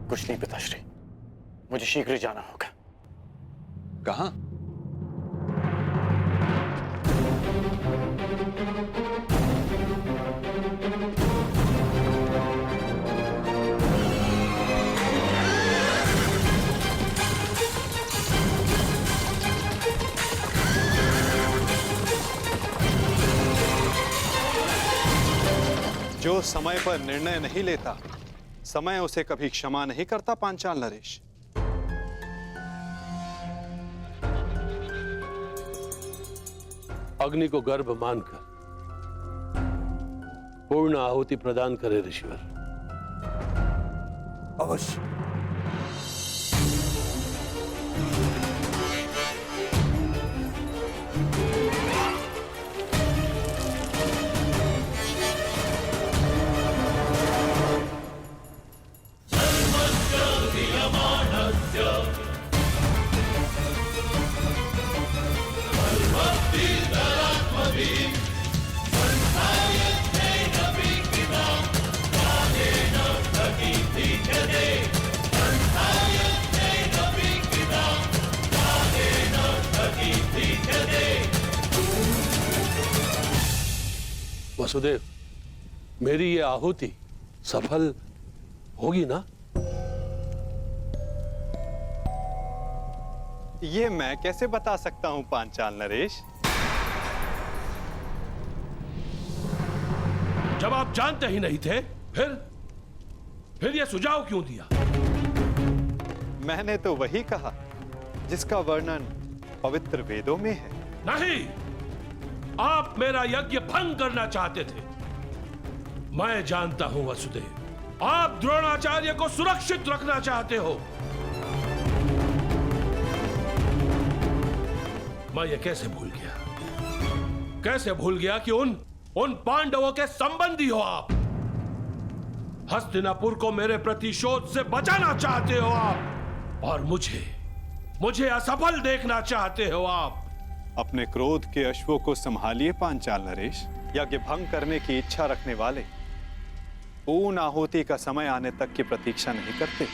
कुछ नहीं पिताश्री, मुझे शीघ्र ही जाना होगा। कहां? जो समय पर निर्णय नहीं लेता, समय उसे कभी क्षमा नहीं करता पांचाल नरेश। अग्नि को गर्भ मानकर पूर्ण आहुति प्रदान करे ऋषिवर। अवश्य। वसुदेव, मेरी ये आहुति सफल होगी ना? ये मैं कैसे बता सकता हूं पांचाल नरेश? जब आप जानते ही नहीं थे, फिर यह सुझाव क्यों दिया? मैंने तो वही कहा जिसका वर्णन पवित्र वेदों में है। नहीं, आप मेरा यज्ञ भंग करना चाहते थे। मैं जानता हूं वसुदेव, आप द्रोणाचार्य को सुरक्षित रखना चाहते हो। मैं ये कैसे भूल गया कि उन पांडवों के संबंधी हो आप। हस्तिनापुर को मेरे प्रतिशोध से बचाना चाहते हो आप, और मुझे असफल देखना चाहते हो आप। अपने क्रोध के अश्वों को संभालिए पांचाल नरेश। यज्ञ भंग करने की इच्छा रखने वाले पूर्ण आहुति का समय आने तक की प्रतीक्षा नहीं करते।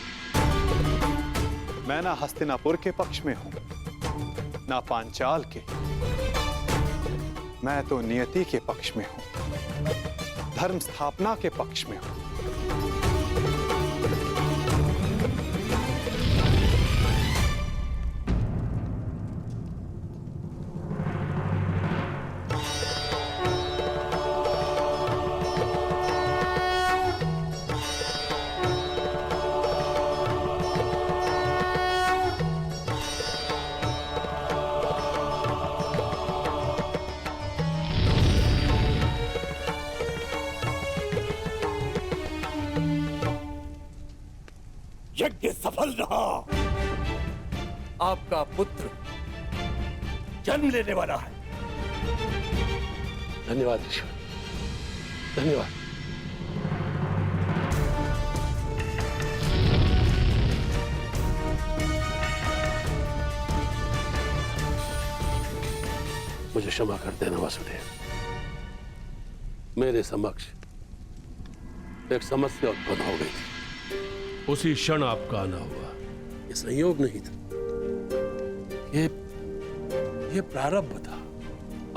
मैं ना हस्तिनापुर के पक्ष में हूं, ना पांचाल के। मैं तो नियति के पक्ष में हूं, धर्म स्थापना के पक्ष में हूं। यज्ञ सफल रहा। आपका पुत्र जन्म लेने वाला है। धन्यवाद ऋषिवर, धन्यवाद। मुझे क्षमा कर देना वासुदेव। मेरे समक्ष एक समस्या उत्पन्न हो गई थी। उसी क्षण आपका आना हुआ। ये संयोग नहीं था, ये प्रारब्ध था।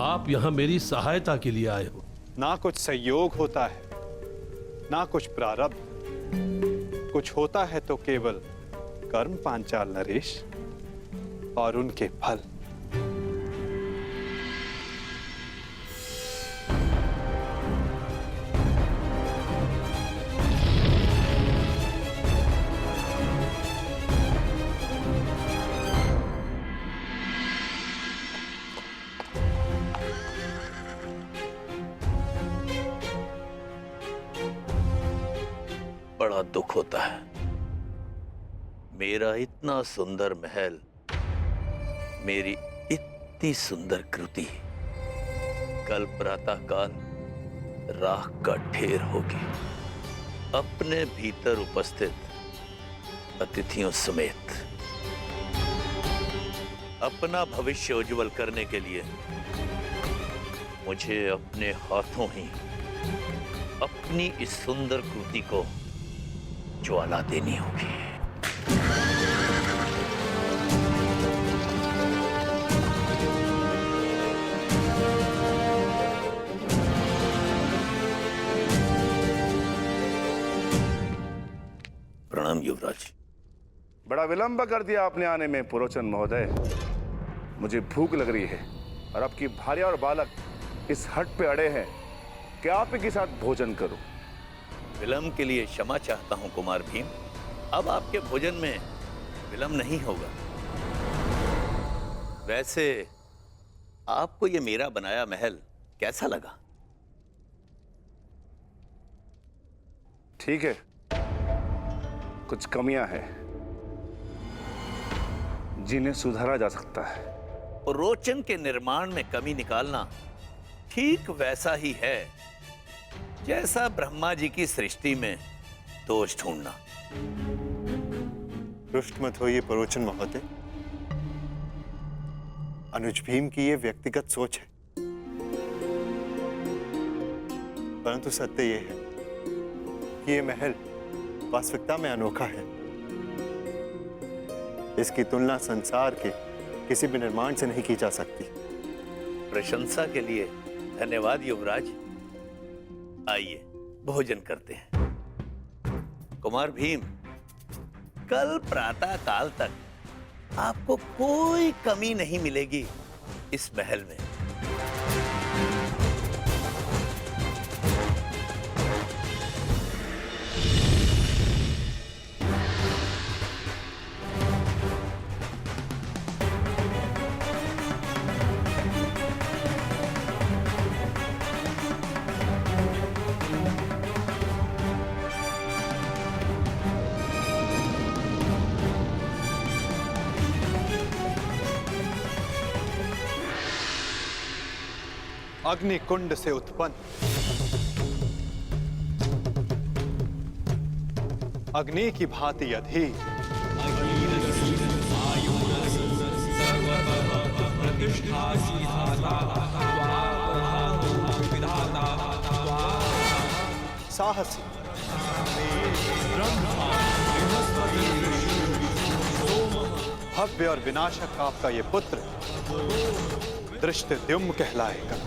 आप यहां मेरी सहायता के लिए आए हो। ना कुछ संयोग होता है, ना कुछ प्रारब्ध। कुछ होता है तो केवल कर्म पांचाल नरेश, और उनके फल। बड़ा दुख होता है। मेरा इतना सुंदर महल, मेरी इतनी सुंदर कृति कल प्रातःकाल राख का ढेर होगी, अपने भीतर उपस्थित अतिथियों समेत। अपना भविष्य उज्जवल करने के लिए मुझे अपने हाथों ही अपनी इस सुंदर कृति को ज्वाला देनी होगी। प्रणाम युवराज। बड़ा विलंब कर दिया आपने आने में पुरोचन महोदय। मुझे भूख लग रही है और आपकी भार्या और बालक इस हट पे अड़े हैं कि आप ही के साथ भोजन करूं। विलंब के लिए क्षमा चाहता हूं कुमार भीम। अब आपके भोजन में विलंब नहीं होगा। वैसे आपको ये मेरा बनाया महल कैसा लगा? ठीक है, कुछ कमियां हैं जिन्हें सुधारा जा सकता है। रोचन के निर्माण में कमी निकालना ठीक वैसा ही है जैसा ब्रह्मा जी की सृष्टि में दोष ढूंढना। रुष्ट मत होइए परोचन महोदय। अनुज भीम की ये व्यक्तिगत सोच है, परंतु सत्य ये है कि ये महल वास्तविकता में अनोखा है। इसकी तुलना संसार के किसी भी निर्माण से नहीं की जा सकती। प्रशंसा के लिए धन्यवाद युवराज। आइए भोजन करते हैं। कुमार भीम, कल प्रातः काल तक आपको कोई कमी नहीं मिलेगी इस महल में। अग्नि कुंड से उत्पन्न अग्नि की भांति अधीर साहसी भव्य और विनाशक आपका ये पुत्र धृष्टद्युम्न कहलाएगा।